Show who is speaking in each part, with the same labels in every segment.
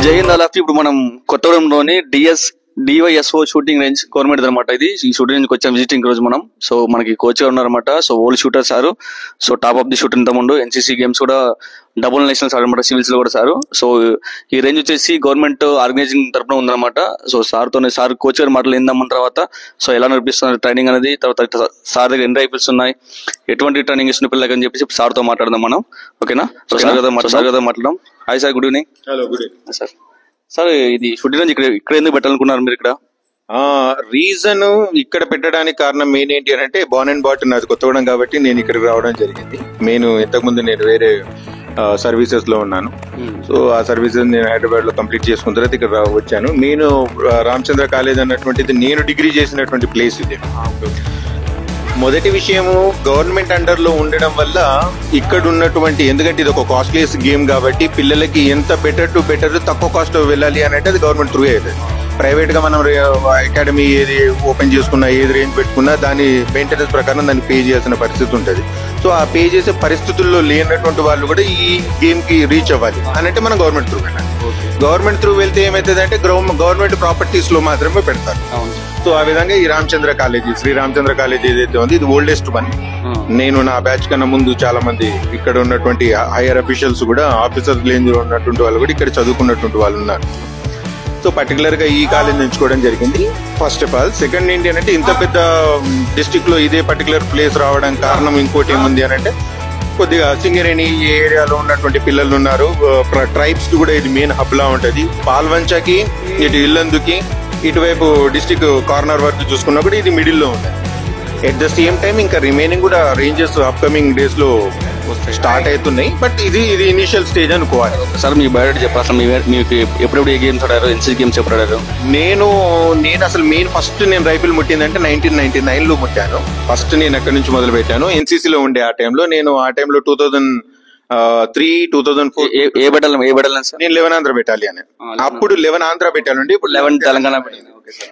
Speaker 1: జై Hind all of you. ఇప్పుడు మనం కొత్తగూడెంలోని డివైఎస్ఓ షూటింగ్ రేంజ్ గవర్నమెంట్ అనమాట. ఇది ఈ షూటింగ్ రేంజ్ వచ్చాం విజిటింగ్ రోజు మనం. సో మనకి కోచ్ గా ఉన్నారనమాట. So old shooter sir. So top of the shooter ఇంత ముందు ఎన్సీసీ గేమ్స్ కూడా డబుల్ నేషనల్స్ ఆడనమాట, సివిల్స్ లో కూడా సారు. సో ఈ రేంజ్ వచ్చేసి గవర్నమెంట్ ఆర్గనైజింగ్ తరఫున ఉందన్నమాట. సో సార్ కోచ్ గారి మాటలు ఏందమ్మన్న తర్వాత సో ఎలా నడిపిస్తున్నారు ట్రైనింగ్ అనేది, తర్వాత సార్ దగ్గర ఎన్ని రైఫిల్స్ ఉన్నాయి, ఎటువంటి ట్రైనింగ్ ఇస్తున్న పిల్లలకి అని చెప్పేసి సార్ తో మాట్లాడదాం మనం. ఓకేనా? సో సార్ కదా మాట్లాడదాం. Hi sir, good evening.
Speaker 2: Hello, good evening
Speaker 1: sir. Sir ఇది షూటింగ్ రేంజ్ ఇక్కడ ఎందుకు పెట్టాలనుకున్నారు మీరు ఇక్కడ?
Speaker 2: రీజన్ ఇక్కడ పెట్టడానికి కారణం మెయిన్ ఏంటి అని అంటే బాన్ అండ్ బాట్ నాది కొత్తగూడెం కాబట్టి నేను ఇక్కడికి రావడం జరిగింది. ఇంతకుముందు నేను వేరే సర్వీసెస్ లో ఉన్నాను. సో ఆ సర్వీసెస్ నేను హైదరాబాద్ లో కంప్లీట్ చేసుకున్న తర్వాత ఇక్కడ వచ్చాను. నేను రామచంద్ర కాలేజ్ అన్నటువంటిది నేను డిగ్రీ చేసినటువంటి ప్లేస్ ఇది. మొదటి విషయము గవర్నమెంట్ అండర్ లో ఉండడం వల్ల ఇక్కడ ఉన్నటువంటి, ఎందుకంటే ఇది ఒక కాస్ట్లీస్ గేమ్ కాబట్టి పిల్లలకి ఎంత బెటర్ తక్కువ కాస్ట్ లో వెళ్ళాలి అని అంటే అది గవర్నమెంట్ త్రూ అవుతుంది. ప్రైవేట్ గా మనం అకాడమీ ఏది ఓపెన్ చేసుకున్నా, ఏది రేంజ్ పెట్టుకున్నా దాని మెయింటెనెన్స్ ప్రకారం దాన్ని పే చేయాల్సిన పరిస్థితి ఉంటుంది. సో ఆ పే చేసే పరిస్థితుల్లో లేనటువంటి వాళ్ళు కూడా ఈ గేమ్ కి రీచ్ అవ్వాలి అని అంటే మనం గవర్నమెంట్ త్రూ వెళ్ళాలి. గవర్నమెంట్ త్రూ వెళ్తే ఏమైతుంది అంటే గవర్నమెంట్ ప్రాపర్టీస్ లో మాత్రమే పెడతారు. సో ఆ విధంగా ఈ రామచంద్ర కాలేజీ, శ్రీ రామచంద్ర కాలేజీ ఏదైతే ఉంది ఇది ఓల్డెస్ట్ వన్. నేను నా బ్యాచ్ కన్నా ముందు చాలా మంది ఇక్కడ ఉన్నటువంటి హైయర్ అఫీషియల్స్ కూడా, ఆఫీసర్స్ రేంజ్ లో ఉన్నటువంటి వాళ్ళు కూడా ఇక్కడ చదువుకున్నటువంటి వాళ్ళు ఉన్నారు. సో పర్టికులర్ గా ఈ కాలేజ్ ఎంచుకోవడం జరిగింది ఫస్ట్ ఆఫ్ ఆల్. సెకండ్ ఏంటి అంటే ఇంత పెద్ద డిస్ట్రిక్ట్ లో ఇదే పర్టికులర్ ప్లేస్ రావడానికి కారణం ఇంకోటి ఏముంది అని అంటే కొద్దిగా సింగరేణి ఏరియాలో ఉన్నటువంటి పిల్లలు ఉన్నారు. ట్రైబ్స్ కూడా ఇది మెయిన్ హబ్ లా ఉంటది. పాల్వంచకి, ఇటు ఇల్లందుకి, ఇటువైపు డిస్ట్రిక్ట్ కార్నర్ వరకు చూసుకున్నా కూడా ఇది మిడిల్ లో ఉంది. ఎట్ ద సేమ్ టైం ఇంకా రిమైనింగ్ కూడా రేంజెస్ అప్కమింగ్ డేస్ లో స్టార్ట్ అవుతున్నాయి. బట్ ఇది ఇనిషియల్ స్టేజ్ అనుకోవాలి.
Speaker 1: సార్ మీ బయోడేటా చెప్పాలి. అసలు మీకు ఎప్పుడెప్పుడు ఏ గేమ్స్ ఆడారు, ఎన్సీసీ గేమ్స్ ఎప్పుడు ఆడారు?
Speaker 2: నేను అసలు ఫస్ట్ నేను రైఫిల్ ముట్టిందంటే 1999 లో ముట్టాను. ఫస్ట్ నేను ఎక్కడి నుంచి మొదలు పెట్టాను, ఎన్సీసీలో ఉండే ఆ టైంలో. నేను ఆ టైంలో 2003, 2004
Speaker 1: ఏ బెటాలియన్ సార్?
Speaker 2: నేను 11 ఆంధ్ర బెటాలియన్. అప్పుడు 11 ఆంధ్ర బెటాలియన్ ఉండే, ఇప్పుడు
Speaker 1: 11 తెలంగాణ.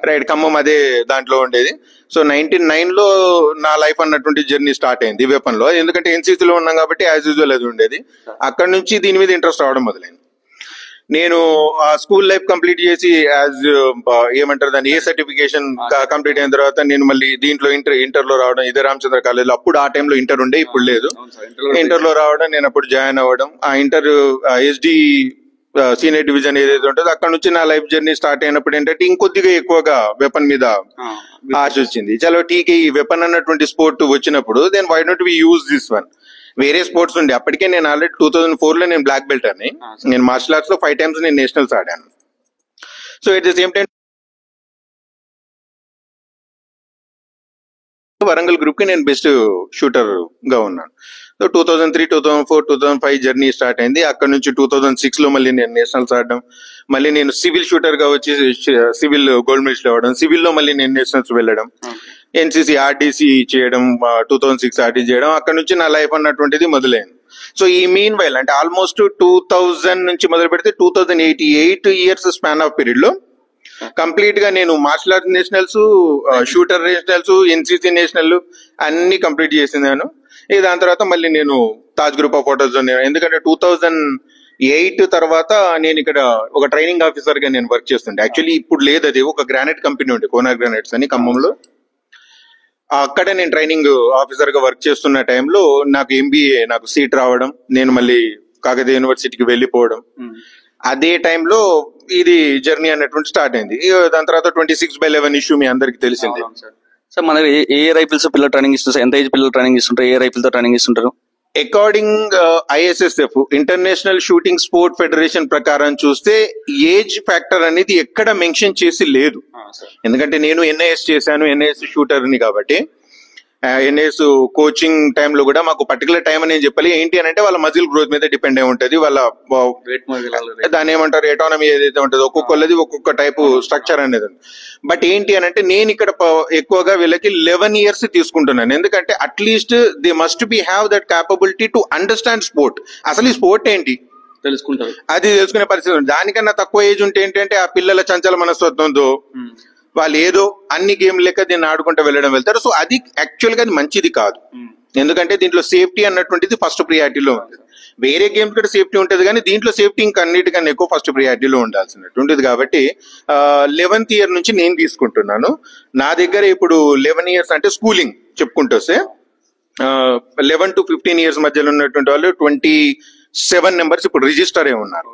Speaker 2: రైట్, ఖమ్మం అదే దాంట్లో ఉండేది. సో 1999 లో నా లైఫ్ అన్నటువంటి జర్నీ స్టార్ట్ అయింది వెపన్ లో. ఎందుకంటే ఎన్సీసీలో ఉన్నాం కాబట్టి యాజ్ యూజువల్ అది ఉండేది. అక్కడ నుంచి దీని మీద ఇంట్రెస్ట్ రావడం మొదలైంది. నేను ఆ స్కూల్ లైఫ్ కంప్లీట్ చేసి ఏమంటారు దాన్ని, ఏ సర్టిఫికేషన్ కంప్లీట్ అయిన తర్వాత నేను మళ్ళీ దీంట్లో ఇంటర్ లో రావడం, ఇదే రామచంద్ర కాలేజ్ లో. అప్పుడు ఆ టైంలో ఇంటర్ ఉండే, ఇప్పుడు లేదు. ఇంటర్ లో రావడం, నేను అప్పుడు జాయిన్ అవ్వడం. ఆ ఇంటర్ ఎస్డి సీనియర్ డివిజన్ ఏదైతే ఉంటుందో అక్కడ నుంచి నా లైఫ్ జర్నీ స్టార్ట్ అయినప్పుడు ఏంటంటే ఇంకొద్దిగా ఎక్కువగా వెపన్ మీద ఆశ వచ్చింది. చలో టీకే ఈ వెపన్ అన్నటువంటి స్పోర్ట్ వచ్చినప్పుడు then why not we use this one. వేరే స్పోర్ట్స్ ఉండే అప్పటికే. నేను ఆల్రెడీ 2004 లో నేను బ్లాక్ బెల్ట్ అని, నేను మార్షల్ ఆర్ట్స్ లో 5 times నేను నేషనల్స్ ఆడాను. So at the same time Warangal group కి నేను బెస్ట్ షూటర్ గా ఉన్నాను. సో 2003, 2004, 2005 జర్నీ స్టార్ట్ అయింది. అక్కడ నుంచి 2006 లో మళ్ళీ నేను నేషనల్స్ ఆడడం, మళ్ళీ నేను సివిల్ షూటర్ గా వచ్చి సివిల్ గోల్డ్ మెడల్ అవ్వడం, సివిల్ లో మళ్ళీ నేను నేషనల్స్ వెళ్ళడం, ఎన్సీసీ ఆర్డీసీ చేయడం, 2006 ఆర్డీసీ చేయడం. అక్కడ నుంచి నా లైఫ్ అన్నటువంటిది మొదలైంది. సో ఈ మీన్ వైల్ అంటే ఆల్మోస్ట్ 2000 నుంచి మొదలు పెడితే 2088 ఇయర్స్ స్పాన్ ఆఫ్ పీరియడ్ లో కంప్లీట్ గా నేను martial arts nationals, shooter nationals, NCC national అన్ని కంప్లీట్ చేసినాను. దాని తర్వాత మళ్ళీ నేను తాజ్ గ్రూప్ ఆఫ్ హోటల్స్ ఉన్నాను. ఎందుకంటే 2008 తర్వాత నేను ఇక్కడ ఒక ట్రైనింగ్ ఆఫీసర్ గా నేను వర్క్ చేస్తుండే. యాక్చువల్లీ ఇప్పుడు లేదు, అది ఒక గ్రానైట్ కంపెనీ ఉండే, కోనార్ గ్రానైట్స్ అని ఖమ్మంలో. అక్కడే నేను ట్రైనింగ్ ఆఫీసర్ గా వర్క్ చేస్తున్న టైంలో నాకు ఎంబీఏ, నాకు సీట్ రావడం, నేను మళ్ళీ కాకతీయ యూనివర్సిటీకి వెళ్ళిపోవడం. అదే టైంలో ఇది జర్నీ అన్నటువంటి స్టార్ట్ అయింది. దాని తర్వాత 26/11 ఇష్యూ మీ అందరికి తెలిసింది.
Speaker 1: సార్ మన ఏ రైఫిల్స్ పిల్లలు ట్రైనింగ్ ఇస్తారు? ఎంత ఏజ్ పిల్లలు ట్రైనింగ్ ఇస్తుంటారు? ఏ రైఫిల్ తో ట్రైనింగ్ ఇస్తుంటారు?
Speaker 2: According ISSF, international shooting sport federation ప్రకారం చూస్తే ఏజ్ ఫ్యాక్టర్ అనేది ఎక్కడ మెన్షన్ చేసి లేదు. ఎందుకంటే నేను ఎన్ఐఎస్ చేశాను, ఎన్ఐఎస్ షూటర్ ని కాబట్టి. ఎన్ఐఎస్ కోచింగ్ టైంలో కూడా మాకు పర్టికులర్ టైం అని చెప్పాలి. ఏంటి అని అంటే వాళ్ళ మజిల్ గ్రోత్ మీద డిపెండ్ అయి ఉంటది. వాళ్ళ దాన్ని ఏమంటారు, ఎటానమీ ఏదైతే ఉంటుందో ఒక్కొక్కళ్ళది ఒక్కొక్క టైపు స్ట్రక్చర్ అనేది. బట్ ఏంటి అని అంటే నేను ఇక్కడ ఎక్కువగా వీళ్ళకి 11 years తీసుకుంటున్నాను. ఎందుకంటే at least they must be have that capability to understand sport. అసలు ఈ స్పోర్ట్ ఏంటి
Speaker 1: తెలుసుకుంటారు,
Speaker 2: అది తెలుసుకునే పరిస్థితి ఉంది. దానికన్నా తక్కువ ఏజ్ ఉంటే ఏంటంటే ఆ పిల్లల చంచల మనస్తత్వంతో వాళ్ళు ఏదో అన్ని గేమ్ లెక్క దీన్ని ఆడుకుంటూ వెళ్ళడం వెళ్తారు. సో అది యాక్చువల్ గా అది మంచిది కాదు. ఎందుకంటే దీంట్లో సేఫ్టీ అన్నటువంటిది ఫస్ట్ ప్రియారిటీలో ఉంటుంది. వేరే గేమ్స్ కూడా సేఫ్టీ ఉంటుంది కానీ దీంట్లో సేఫ్టీ ఇంకా అన్నిటికన్నా ఎక్కువ ఫస్ట్ ప్రియారిటీలో ఉండాల్సినట్టు ఉంటుంది. కాబట్టి 11th ఇయర్ నుంచి నేను తీసుకుంటున్నాను. నా దగ్గర ఇప్పుడు 11 ఇయర్స్ అంటే స్కూలింగ్ చెప్పుకుంటూ వస్తే 11 to 15 ఇయర్స్ మధ్యలో ఉన్నటువంటి వాళ్ళు 27 నెంబర్స్ ఇప్పుడు రిజిస్టర్ అయి ఉన్నారు.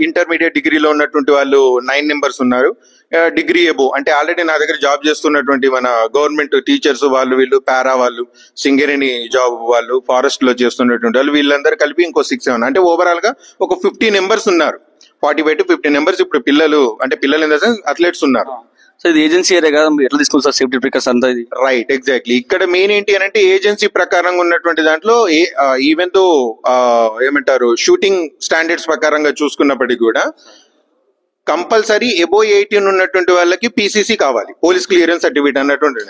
Speaker 2: ఇంటర్మీడియట్ డిగ్రీలో ఉన్నటువంటి వాళ్ళు 9 నెంబర్స్ ఉన్నారు. డిగ్రీ ఎబో అంటే ఆల్రెడీ నా దగ్గర జాబ్ చేస్తున్నటువంటి మన గవర్నమెంట్ టీచర్స్ వాళ్ళు, వీళ్ళు పారా వాళ్ళు, సింగరేణి జాబ్ వాళ్ళు, ఫారెస్ట్ లో చేస్తున్నటువంటి వాళ్ళు, వీళ్ళందరూ కలిపి ఇంకో 6-7 అంటే ఓవరాల్ గా ఒక 50 నెంబర్స్ ఉన్నారు. 45 to 50 నెంబర్స్ ఇప్పుడు పిల్లలు ఇన్ ద సెన్స్ అథ్లెట్స్ ఉన్నారు.
Speaker 1: సో ఇది ఏజెన్సీ ఏరియా కదా, ఎట్లా తీసుకోవాలి సార్ సేఫ్టీ ప్రికాషన్స్ అంతా ఇది?
Speaker 2: Right, exactly. ఇక్కడ మెయిన్ ఏంటి అని అంటే ఏజెన్సీ ప్రకారంగా ఉన్నటువంటి దాంట్లో ఈవెన్ తో ఏమంటారు షూటింగ్ స్టాండర్డ్స్ ప్రకారంగా చూసుకున్నప్పటికీ కూడా కంపల్సరీ ఎబో 18 ఉన్నటువంటి వాళ్ళకి పీసీసీ కావాలి, పోలీస్ క్లియరెన్స్ సర్టిఫికేట్ అన్నటువంటి.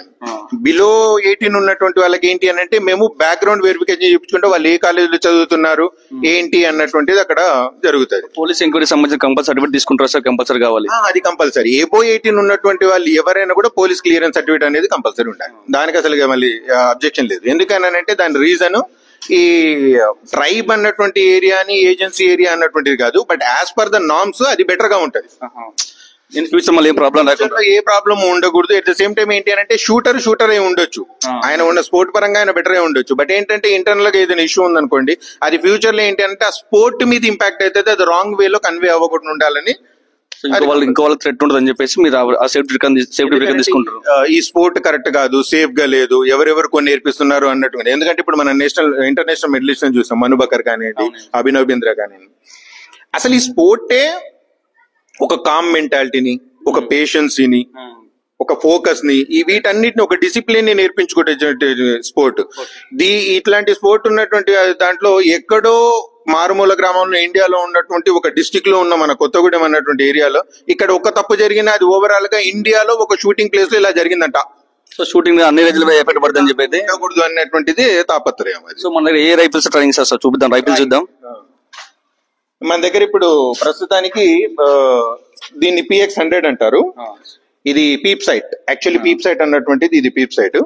Speaker 2: బిలో 18 ఉన్నటువంటి వాళ్ళకి ఏంటి అని అంటే మేము బ్యాక్గ్రౌండ్ వెరిఫికేషన్ చూపించుకుంటే వాళ్ళు ఏ కాలేజీలో చదువుతున్నారు ఏంటి అన్నటువంటిది అక్కడ జరుగుతుంది.
Speaker 1: పోలీస్ ఎంక్వైరీ సంబంధించిన కంపల్సరీ సర్టిఫికేట్ తీసుకుంటారు సార్, కంపల్సరీ కావాలి.
Speaker 2: అది కంపల్సరీ. ఎబో 18 ఉన్నటువంటి వాళ్ళు ఎవరైనా కూడా పోలీస్ క్లియరెన్స్ సర్టిఫికేట్ అనేది కంపల్సరీ ఉండాలి. దానికి అసలు మళ్ళీ అబ్జెక్షన్ లేదు. ఎందుకనంటే దాని రీజన్ ఈ ట్రైబ్ అన్నటువంటి ఏరియాని ఏజెన్సీ ఏరియా అన్నటువంటిది కాదు, but as per the norms అది బెటర్ గా ఉంటది.
Speaker 1: ఇన్ ఫ్యూచర్ మళ్ళీ ఏ
Speaker 2: ప్రాబ్లం ఉండకూడదు. ఎట్ ద సేమ్ టైం ఏంటి అంటే షూటర్ అయి ఉండొచ్చు, ఆయన ఉన్న స్పోర్ట్ పరంగా ఆయన బెటర్ అయి ఉండొచ్చు. బట్ ఏంటంటే ఇంటర్నల్ గా ఏదైనా ఇష్యూ ఉందనుకోండి, అది ఫ్యూచర్ లో ఏంటి అంటే ఆ స్పోర్ట్ మీద ఇంపాక్ట్ అవుతుంది, అది రాంగ్ వేలో కన్వే అవ్వకుండా ఉండాలని
Speaker 1: ఇంకో వాళ్ళకి థ్రెట్ ఉంటుంది అని చెప్పేసి మీరు ఆ సేఫ్టీ తీసుకుంటారు.
Speaker 2: ఈ స్పోర్ట్ కరెక్ట్ కాదు, సేఫ్ గా లేదు, ఎవరెవరు కొన్ని నేర్పిస్తున్నారు అన్నట్టుగా. ఎందుకంటే ఇప్పుడు మనం ఇంటర్నేషనల్ మెడలిస్ట్ చూసాం, మను బకర్ కానివ్వండి, అభినవ్ బింద్రా కానివ్వండి. అసలు ఈ స్పోర్టే ఒక కామ్ మెంటాలిటీని, ఒక పేషెన్స్ ని, ఒక ఫోకస్ ని, వీటన్నిటిని ఒక డిసిప్లిన్ ని నేర్పించుకుంటే స్పోర్ట్. ఇట్లాంటి స్పోర్ట్ ఉన్నటువంటి దాంట్లో ఎక్కడో మారుమూల గ్రామంలో ఇండియాలో ఉన్నటువంటి ఒక డిస్టిక్ లో ఉన్న మన కొత్తగూడెం అన్నటువంటి ఏరియాలో ఇక్కడ ఒక తప్పు జరిగినా అది ఓవరాల్ గా ఇండియాలో ఒక షూటింగ్ ప్లేస్ లో ఇలా జరిగిందంట.
Speaker 1: సో షూటింగ్ అన్ని రైతులు ఎఫెక్ట్ పడుతుందని చెప్పి అయితే
Speaker 2: ఉండకూడదు అన్నటువంటిది తాపత్రయం.
Speaker 1: సో మన దగ్గర ఏ రైఫిల్స్ ట్రైనింగ్ సార్ చూపిద్దాం, రైఫిల్స్ చూద్దాం.
Speaker 2: మన దగ్గర ఇప్పుడు ప్రస్తుతానికి దీన్ని PX100 అంటారు. ఇది peep sight. Actually peep sight అన్నటువంటిది ఇది పీప్ సైట్.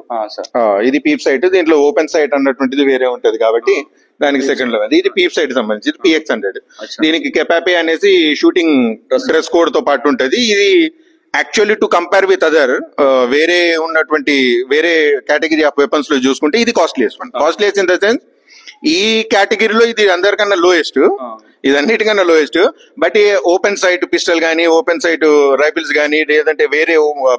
Speaker 2: ఇది పీప్ సైట్. దీంట్లో ఓపెన్ సైట్ అన్నటువంటిది వేరే ఉంటది కాబట్టి దానికి సెకండ్ లెవెల్. ఇది పీప్ సైట్ సంబంధించి PX100. దీనికి కెపాపే అనేసి షూటింగ్ డ్రెస్ కోడ్ తో పాటు ఉంటది. ఇది actually to compare with other వేరే కేటగిరీ ఆఫ్ వెపన్స్ లో చూసుకుంటే ఇది costliest one. Costliest in the sense ఈ కేటగిరీలో ఇది అందరికన్నా లోయెస్ట్, ఇది అన్నిటికన్నా lowest. But open sight pistol గానీ, ఓపెన్ సైట్ రైఫిల్స్ గానీ, లేదంటే వేరే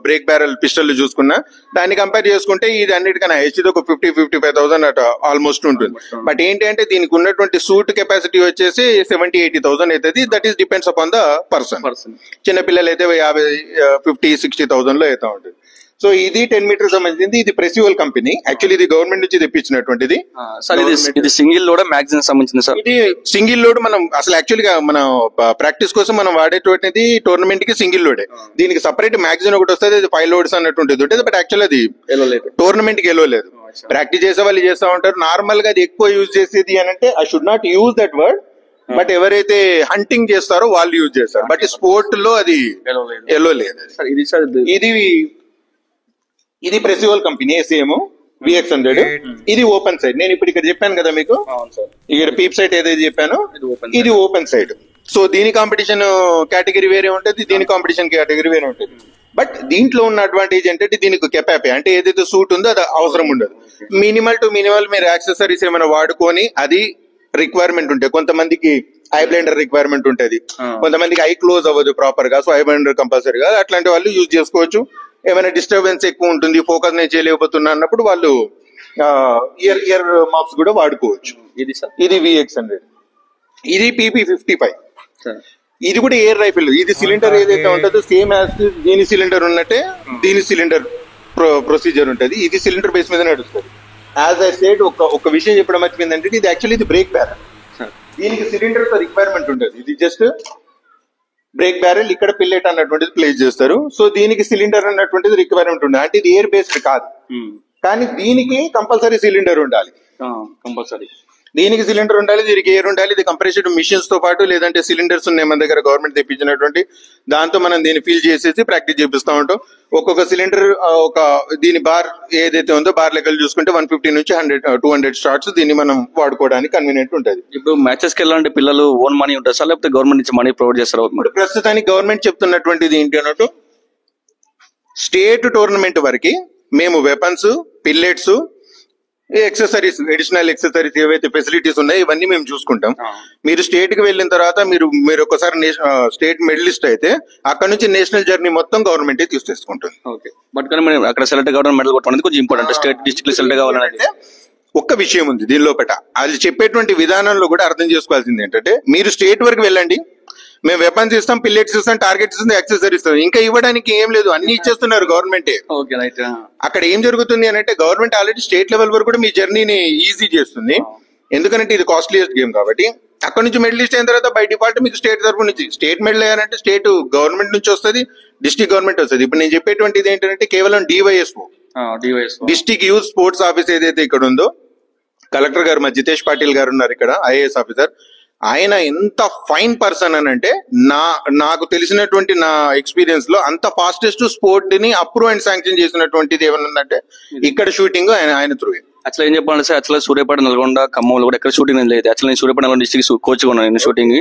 Speaker 2: బ్రేక్ బ్యారల్ పిస్టల్ చూసుకున్నా దాన్ని కంపేర్ చేసుకుంటే ఇది అన్నిటికన్నా ఇది ఒక 50,000-55,000 అట ఆల్మోస్ట్ ఉంటుంది. బట్ ఏంటి అంటే దీనికి ఉన్నటువంటి సూట్ కెపాసిటీ వచ్చేసి 70,000-80,000 అవుతుంది. That is depends upon the person. చిన్నపిల్లలు అయితే 50,000-60,000 లో అవుతా ఉంటుంది. సో ఇది 10 మీటర్ సంబంధించింది. ఇది ప్రెసివల్ కంపెనీ. యాక్చువల్లీ ఇది గవర్నమెంట్ నుంచి తెప్పించినటువంటిది.
Speaker 1: ఇది సింగిల్ లోడ్ మ్యాగజైన్ సంబంధించింది సార్.
Speaker 2: ఇది సింగిల్ లోడ్. మనం అసలు యాక్చువల్గా మనం ప్రాక్టీస్ కోసం మనం వాడేటువంటిది టోర్నమెంట్ కి సింగిల్ లోడే. దీనికి సపరేట్ మ్యాగజైన్ ఒకటి వస్తుంది, అది 5 లోడ్స్ అన్నటువంటిది ఉంటుంది. బట్ యాక్చువల్ అది టోర్నమెంట్ కి ఎలో లేదు. ప్రాక్టీస్ చేసే వాళ్ళు చేస్తా ఉంటారు. నార్మల్ గా అది ఎక్కువ యూజ్ చేసేది అని అంటే I should not use that word, but ఎవరైతే హంటింగ్ చేస్తారో వాళ్ళు యూజ్ చేస్తారు. బట్ స్పోర్ట్ లో అది ఎలో లేదు. ఇది ప్రెసివల్ కంపెనీ సేమ్ VX100. ఇది ఓపెన్ సైట్. నేను ఇప్పుడు ఇక్కడ చెప్పాను కదా మీకు, ఇక్కడ పీప్ సైట్ ఏదైతే చెప్పానో ఇది ఓపెన్ సైట్. సో దీని కాంపిటీషన్ కేటగిరీ వేరే ఉంటుంది, దీని కాంపిటీషన్ కేటగిరీ వేరే ఉంటుంది. బట్ దీంట్లో ఉన్న అడ్వాంటేజ్ ఏంటంటే దీనికి కెపాపే అంటే ఏదైతే సూట్ ఉందో అది అవసరం ఉండదు. మినిమల్ టు మినిమల్ మీరు యాక్సెసరీస్ ఏమైనా వాడుకొని అది రిక్వైర్మెంట్ ఉంటాయి. కొంతమందికి ఐ బ్లైండర్ రిక్వైర్మెంట్ ఉంటుంది, కొంతమందికి ఐ క్లోజ్ అవ్వదు ప్రాపర్ గా, సో ఐ బ్లైండర్ కంపల్సరీగా అట్లాంటి వాళ్ళు యూజ్ చేసుకోవచ్చు. ఏమైనా డిస్టర్బెన్స్ ఎక్కువ ఉంటుంది, ఫోకస్ నేను చేయలేకపోతున్నా అన్నప్పుడు వాళ్ళు ఇయర్ మాప్స్ కూడా వాడుకోవచ్చు. ఇది VX100. ఇది PP55. ఇది కూడా ఎయిర్ రైఫిల్. ఇది సిలిండర్ ఏదైతే ఉంటుందో సేమ్ యాజ్ దీని సిలిండర్ ఉన్నట్టే దీని సిలిండర్ ప్రొసీజర్ ఉంటుంది. ఇది సిలిండర్ బేస్ మీద నడుస్తుంది. యాజ్ ఐ సెడ్ ఒక విషయం చెప్పడం మర్చిపోయిందంటే ఇది యాక్చువల్లీ ఇది బ్రేక్ బ్యారల్. దీనికి సిలిండర్ రిక్వైర్మెంట్ ఉంటుంది. ఇది జస్ట్ బ్రేక్ బ్యారెల్, ఇక్కడ పిల్లెట్ అన్నటువంటిది ప్లేస్ చేస్తారు. సో దీనికి సిలిండర్ అన్నటువంటిది రిక్వైర్మెంట్ ఉంటుంది. అంటే ఇది ఎయిర్ బేస్డ్ కాదు, కానీ దీనికి కంపల్సరీ సిలిండర్ ఉండాలి.
Speaker 1: కంపల్సరీ
Speaker 2: దీనికి సిలిండర్ ఉండాలి, దీనికి ఎయిర్ ఉండాలి. ఇది కంప్రెస్డ్ మిషన్స్ తో పాటు లేదంటే సిలిండర్స్ ఉన్నాయి మన దగ్గర గవర్నమెంట్ తెప్పించినటువంటి, దాంతో మనం దీన్ని ఫిల్ చేసేసి ప్రాక్టీస్ చేపిస్తా ఉంటాం. ఒక్కొక్క సిలిండర్ ఒక దీని బార్ ఏదైతే ఉందో బార్ లెక్కలు చూసుకుంటే 150 నుంచి 200 స్టార్ట్స్ దీన్ని మనం వాడుకోవడానికి కన్వీనియంట్ ఉంటుంది.
Speaker 1: ఇప్పుడు మ్యాచెస్ కి వెళ్ళాలంటే పిల్లలు ఓన్ మనీ ఉంటుంది సార్, లేకపోతే గవర్నమెంట్ నుంచి మనీ ప్రొవైడ్ చేస్తారు?
Speaker 2: ఇప్పుడు ప్రస్తుతానికి గవర్నమెంట్ చెప్తున్నటువంటిది ఏంటి అన్నట్టు, స్టేట్ టోర్నమెంట్ వరకు మేము weapons, pellets, accessories, additional accessories ఏవైతే ఫెసిలిటీస్ ఉన్నాయో ఇవన్నీ మేము చూసుకుంటాం. మీరు స్టేట్ కి వెళ్ళిన తర్వాత మీరు ఒకసారి స్టేట్ మెడలిస్ట్ అయితే అక్కడ నుంచి నేషనల్ జర్నీ మొత్తం గవర్నమెంట్ తీసుకుంటుంది.
Speaker 1: బట్ కానీ మనం అక్కడ సెలెక్ట్ కావడం, మెడల్ కొట్టడం కొంచెం ఇంపార్టెంట్. స్టేట్ డిస్ట్రిక్ట్ సెలెక్ట్ కావాలంటే
Speaker 2: ఒక్క విషయం ఉంది దీని లోపల, అది చెప్పేటువంటి విధానంలో కూడా అర్థం చేసుకోవాల్సింది ఏంటంటే, మీరు స్టేట్ వరకు వెళ్ళండి, మేము వెపన్స్ ఇస్తాం, పిల్లెట్స్ ఇస్తాం, టార్గెట్స్ ఇస్తాం, యాక్సెసరీస్ ఇస్తాం, ఇంకా ఇవ్వడానికి ఏం లేదు, అన్ని ఇచ్చేస్తున్నారు గవర్నమెంటే. అక్కడ ఏం జరుగుతుంది అని అంటే, గవర్నమెంట్ ఆల్రెడీ స్టేట్ లెవెల్ వరకు కూడా మీ జర్నీని ఈజీ చేస్తుంది. ఎందుకంటే ఇది కాస్ట్లీయెస్ట్ గేమ్ కాబట్టి. అక్కడ నుంచి మెడల్ లిస్ట్ అయిన తర్వాత బై డిఫాల్ట్ మీకు స్టేట్ తరఫు నుంచి, స్టేట్ మెడల్ అయ్యారంటే స్టేట్ గవర్నమెంట్ నుంచి వస్తుంది, డిస్ట్రిక్ట్ గవర్నమెంట్ వస్తుంది. ఇప్పుడు నేను చెప్పేటువంటిది ఏంటంటే కేవలం DYSO, district youth sports office ఏదైతే ఇక్కడ ఉందో, కలెక్టర్ గారు జితేష్ పాటిల్ గారు ఉన్నారు ఇక్కడ, ఐఏఎస్ ఆఫీసర్. ఆయన ఎంత ఫైన్ పర్సన్ అని అంటే, నాకు తెలిసినటువంటి నా ఎక్స్పీరియన్స్ లో అంత ఫాస్టెస్ట్ స్పోర్ట్ ని అప్రూవ్ అండ్ శాంక్షన్ చేసినటువంటిది ఏమైనా ఉందంటే ఇక్కడ షూటింగ్ ఆయన త్రూ.
Speaker 1: అసలు ఏం చెప్పాలంటే సార్, అసలు సూర్యాపేట, నల్గొండ, ఖమ్మంలో కూడా ఎక్కడ షూటింగ్ లేదు. యాక్చువల్ నేను సూర్యాపేట నల్గొండ డిస్ట్రిక్ట్ కోచ్ ఉన్నాను నేను షూటింగ్.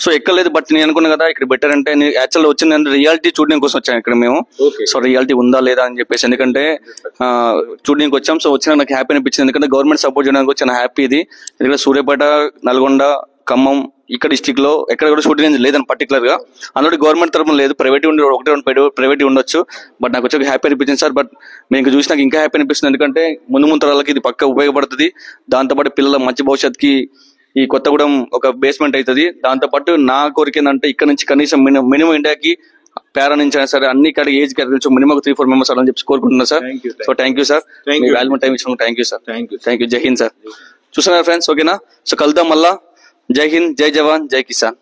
Speaker 1: సో ఎక్కలేదు, బట్ నేను అనుకున్నా కదా ఇక్కడ బెటర్ అంటే, యాక్చువల్ వచ్చింది రియాలిటీ షూటింగ్ కోసం వచ్చాను ఇక్కడ మేము. సో రియాలిటీ ఉందా లేదా అని చెప్పేసి, ఎందుకంటే షూటింగ్ వచ్చాం. సో వచ్చినా నాకు హ్యాపీ అనిపించింది, ఎందుకంటే గవర్నమెంట్ సపోర్ట్ చేయడానికి వచ్చిన హ్యాపీ ఇది. ఎందుకంటే సూర్యాపేట, నల్గొండ, ఖమ్మం ఇక్కడ డిస్టిక్ లో ఎక్కడ కూడా షూటింగ్ రేంజ్ లేదని పర్టికులర్ గా, అందులో గవర్నమెంట్ తరఫున లేదు, ప్రైవేట్ ఉండి ఒకటి రెండు ప్రైవేట్ ఉండొచ్చు. బట్ నాకు వచ్చి హ్యాపీ అనిపించింది సార్. బట్ మీకు చూసి నాకు ఇంకా హ్యాపీ అనిపిస్తుంది, ఎందుకంటే ముందు తరాలకి ఇది పక్క ఉపయోగపడుతుంది. దాంతోపాటు పిల్లల మంచి భవిష్యత్తుకి ఈ కొత్తగూడెం ఒక బేస్మెంట్ అవుతుంది. దాంతోపాటు నా కోరిక ఏంటంటే, ఇక్కడ నుంచి కనీసం మినిమం ఇండియాకి పేరా నుంచి అయినా సరే అన్ని ఇక్కడ ఏజ్ కేటగిరీస్ మినిమం 3-4 మెంబర్స్ అని చెప్పి కోరుకుంటున్నా sir. So thank you sir, valuable time ఇచ్చిన thank you sir. Thank you. Jai Hind sir. చూస్తున్నారు ఫ్రెండ్స్, ఓకేనా? సో కలుద్దాం మళ్ళా. జై హింద్, జై జవాన్, జై కిసాన్.